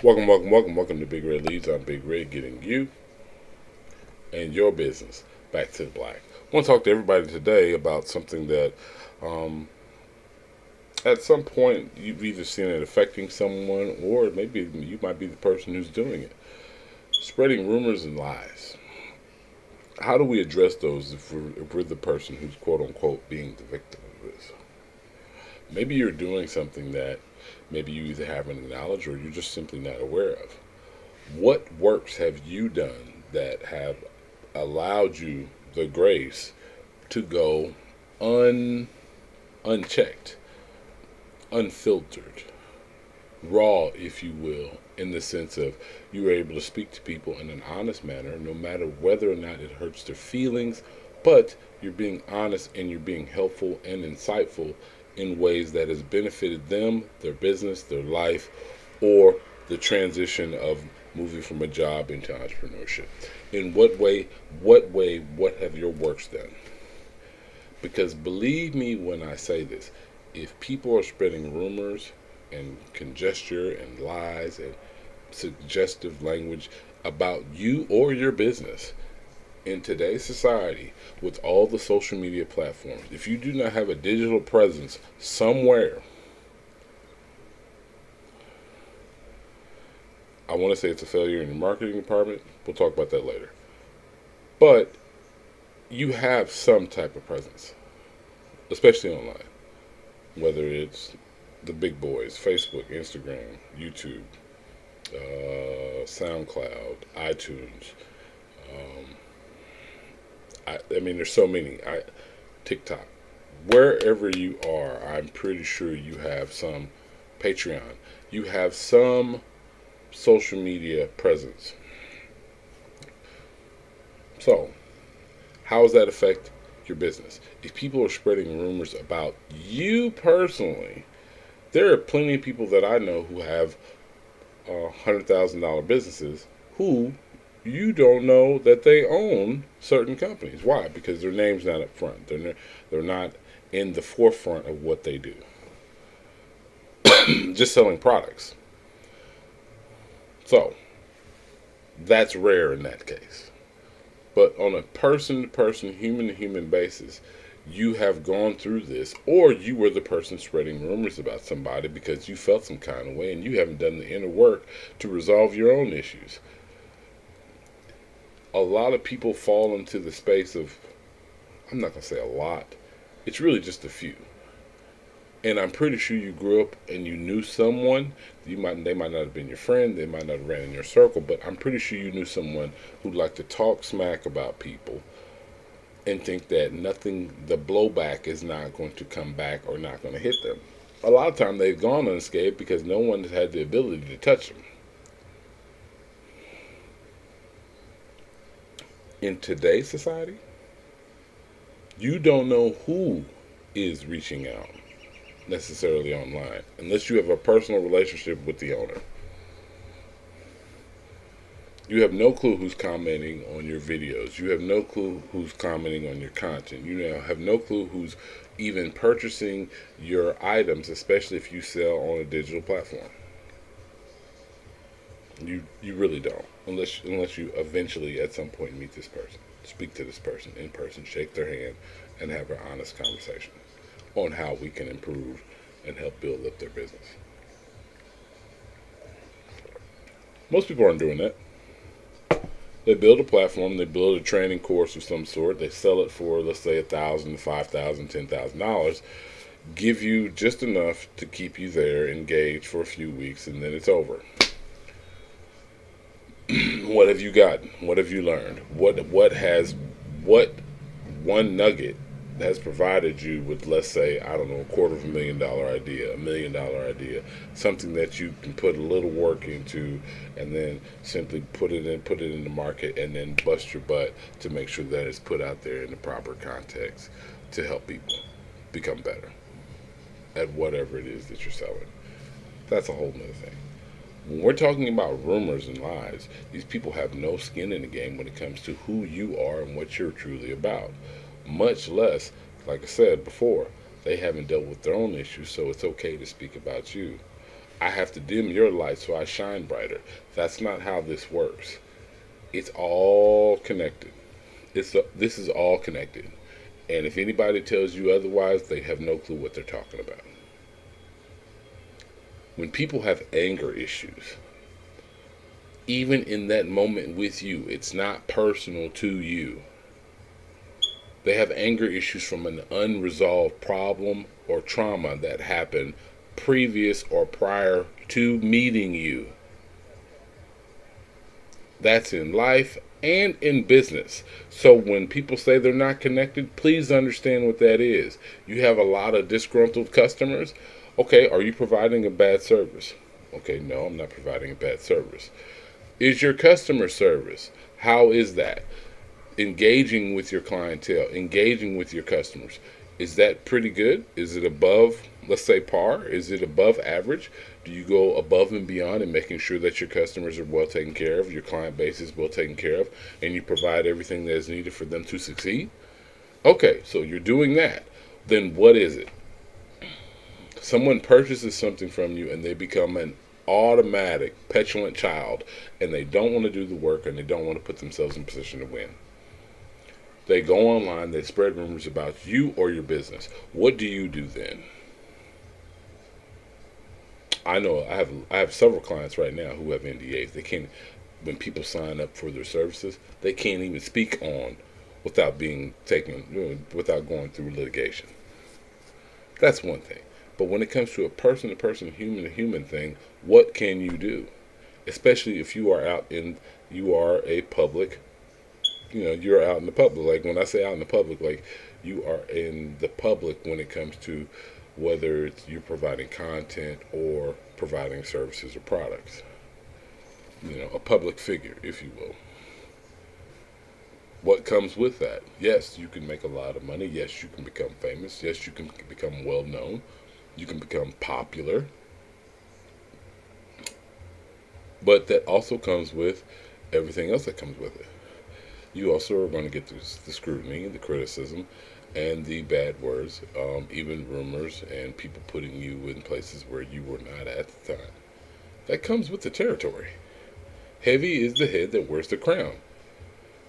Welcome to Big Red Leads. I'm Big Red, getting you and your business back to the black. I want to talk to everybody today about something that, um, at some point, you've either seen it affecting someone, or maybe you might be the person who's doing it. Spreading rumors and lies. How do we address those if we're the person who's quote unquote being the victim of this? Maybe you're doing something that maybe you either haven't acknowledged or you're just simply not aware of. What works have you done that have allowed you the grace to go unchecked, unfiltered, raw, if you will, in the sense of you were able to speak to people in an honest manner, no matter whether or not it hurts their feelings, but you're being honest and you're being helpful and insightful in ways that has benefited them, their business, their life, or the transition of moving from a job into entrepreneurship. In what have your works done? Because believe me when I say this, if people are spreading rumors and conjecture and lies and suggestive language about you or your business in today's society with all the social media platforms, if you do not have a digital presence somewhere, I want to say it's a failure in your marketing department. We'll talk about that later. But you have some type of presence, especially online, whether it's the big boys, Facebook, Instagram, YouTube, SoundCloud, iTunes. Um, I mean, there's so many. TikTok. Wherever you are, I'm pretty sure you have some Patreon. You have some social media presence. So, how does that affect your business? If people are spreading rumors about you personally, there are plenty of people that I know who have $100,000 businesses who you don't know that they own certain companies. Why? Because their name's not up front. They're not in the forefront of what they do. Just selling products. So that's rare in that case. But on a person to person, human to human basis, you have gone through this, or you were the person spreading rumors about somebody because you felt some kind of way and you haven't done the inner work to resolve your own issues. A lot of people fall into the space of, I'm not going to say a lot, it's really just a few. And I'm pretty sure you grew up and you knew someone. They might not have been your friend, they might not have ran in your circle, but I'm pretty sure you knew someone who liked to talk smack about people and think that nothing, the blowback is not going to come back or not going to hit them. A lot of time they've gone unscathed because no one has had the ability to touch them. In today's society, you don't know who is reaching out necessarily online unless you have a personal relationship with the owner. You have no clue who's commenting on your videos. You have no clue who's commenting on your content. You now have no clue who's even purchasing your items, especially if you sell on a digital platform. You really don't, unless you eventually at some point meet this person, speak to this person in person, shake their hand, and have an honest conversation on how we can improve and help build up their business. Most people aren't doing that. They build a platform, they build a training course of some sort, they sell it for, let's say, $1,000, $5,000, $10,000, give you just enough to keep you there engaged for a few weeks, and then it's over. What have you gotten? What have you learned? What one nugget has provided you with, let's say, I don't know, $250,000 idea, $1 million idea, something that you can put a little work into, and then simply put it in the market, and then bust your butt to make sure that it's put out there in the proper context to help people become better at whatever it is that you're selling. That's a whole nother thing. When we're talking about rumors and lies, these people have no skin in the game when it comes to who you are and what you're truly about. Much less, like I said before, they haven't dealt with their own issues, so it's okay to speak about you. I have to dim your light so I shine brighter. That's not how this works. It's all connected. This is all connected. And if anybody tells you otherwise, they have no clue what they're talking about. When people have anger issues, even in that moment with you, it's not personal to you. They have anger issues from an unresolved problem or trauma that happened previous or prior to meeting you. That's in life and in business. So when people say they're not connected, please understand what that is. You have a lot of disgruntled customers. Okay, are you providing a bad service? Okay, no, I'm not providing a bad service. Is your customer service? How is that? Engaging with your clientele, engaging with your customers. Is that pretty good? Is it above, let's say, par? Is it above average? Do you go above and beyond in making sure that your customers are well taken care of, your client base is well taken care of, and you provide everything that is needed for them to succeed? Okay, so you're doing that. Then what is it? Someone purchases something from you and they become an automatic, petulant child, and they don't want to do the work and they don't want to put themselves in a position to win. They go online, they spread rumors about you or your business. What do you do then? I know I have several clients right now who have NDAs. They can't, when people sign up for their services, they can't even speak on without being taken, without going through litigation. That's one thing. But when it comes to a person-to-person, human-to-human thing, what can you do? Especially if you are you are a public, you're out in the public. Like when I say out in the public, like you are in the public when it comes to whether it's you're providing content or providing services or products. A public figure, if you will. What comes with that? Yes, you can make a lot of money. Yes, you can become famous. Yes, you can become well known. You can become popular. But that also comes with everything else that comes with it. You also are going to get the scrutiny, the criticism, and the bad words, even rumors and people putting you in places where you were not at the time. That comes with the territory. Heavy is the head that wears the crown.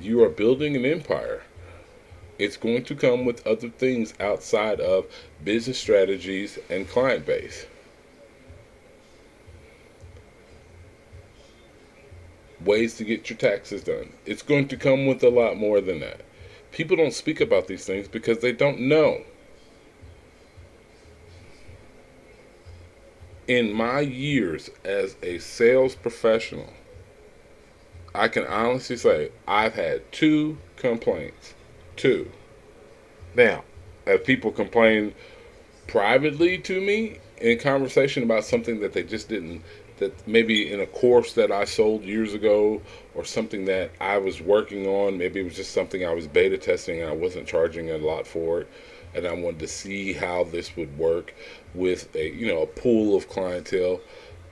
You are building an empire. It's going to come with other things outside of business strategies and client base. Ways to get your taxes done. It's going to come with a lot more than that. People don't speak about these things because they don't know. In my years as a sales professional, I can honestly say I've had 2 complaints. 2. Now, have people complained privately to me in conversation about something that they just didn't, that maybe in a course that I sold years ago or something that I was working on, maybe it was just something I was beta testing and I wasn't charging a lot for it, and I wanted to see how this would work with a pool of clientele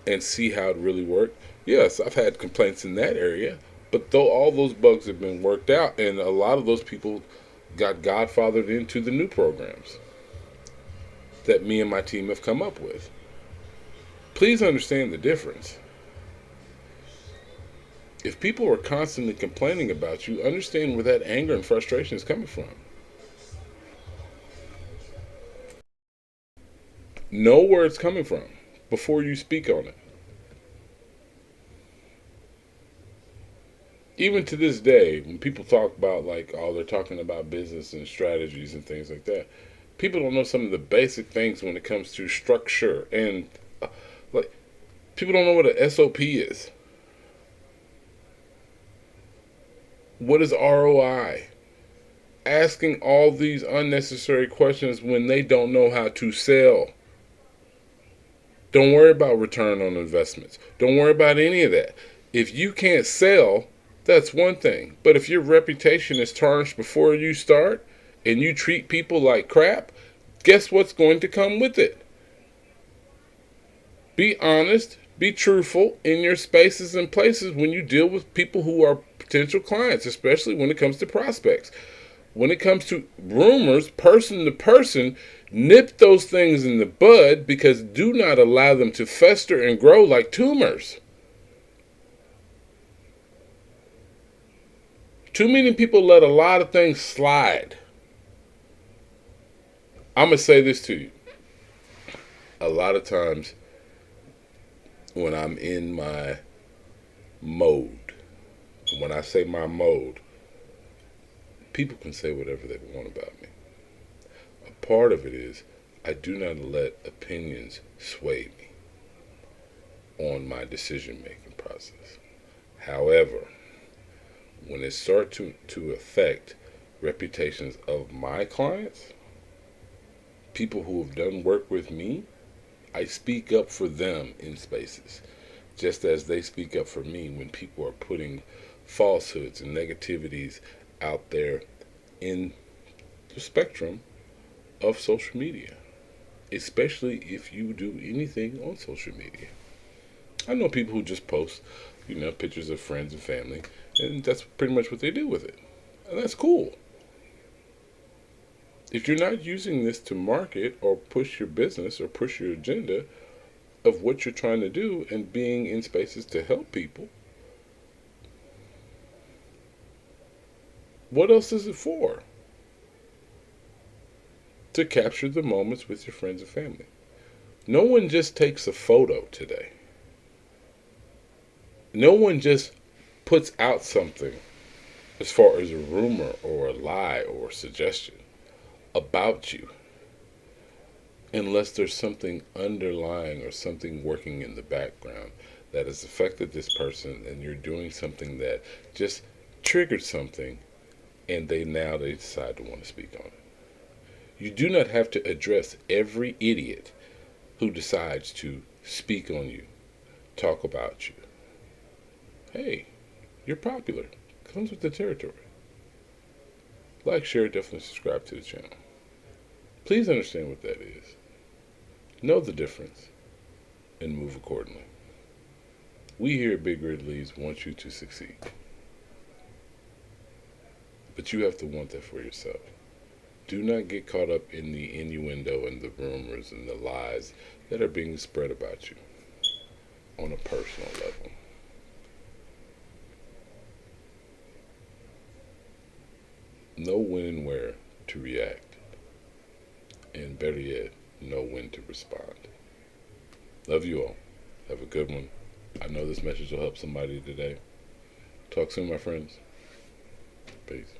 and see how it really worked. Yes, I've had complaints in that area, but though all those bugs have been worked out, and a lot of those people got godfathered into the new programs that me and my team have come up with. Please understand the difference. If people are constantly complaining about you, understand where that anger and frustration is coming from. Know where it's coming from before you speak on it. Even to this day, when people talk about they're talking about business and strategies and things like that, people don't know some of the basic things when it comes to structure and people don't know what an SOP is. What is ROI? Asking all these unnecessary questions when they don't know how to sell. Don't worry about return on investments. Don't worry about any of that. If you can't sell, that's one thing. But if your reputation is tarnished before you start and you treat people like crap, guess what's going to come with it? Be honest, be truthful in your spaces and places when you deal with people who are potential clients, especially when it comes to prospects. when it comes to rumors, person to person, nip those things in the bud, because do not allow them to fester and grow like tumors. Too many people let a lot of things slide. I'm going to say this to you. A lot of times when I'm in my mode, when I say my mode, people can say whatever they want about me. A part of it is I do not let opinions sway me on my decision making process. However, when it starts to affect reputations of my clients, people who have done work with me, I speak up for them in spaces, just as they speak up for me when people are putting falsehoods and negativities out there in the spectrum of social media, especially if you do anything on social media. I know people who just post, pictures of friends and family, and that's pretty much what they do with it. And that's cool. If you're not using this to market or push your business or push your agenda of what you're trying to do and being in spaces to help people, what else is it for? To capture the moments with your friends and family. No one just takes a photo today. No one just puts out something as far as a rumor or a lie or a suggestion about you unless there's something underlying or something working in the background that has affected this person, and you're doing something that just triggered something, and they decide to want to speak on it. You do not have to address every idiot who decides to speak on you, talk about you. Hey, you're popular. Comes with the territory. Like, share, definitely subscribe to the channel. Please understand what that is. Know the difference and move accordingly. We here at Big Red Leads want you to succeed. But you have to want that for yourself. Do not get caught up in the innuendo and the rumors and the lies that are being spread about you on a personal level. Know when and where to react. And better yet, know when to respond. Love you all. Have a good one. I know this message will help somebody today. Talk soon, my friends. Peace.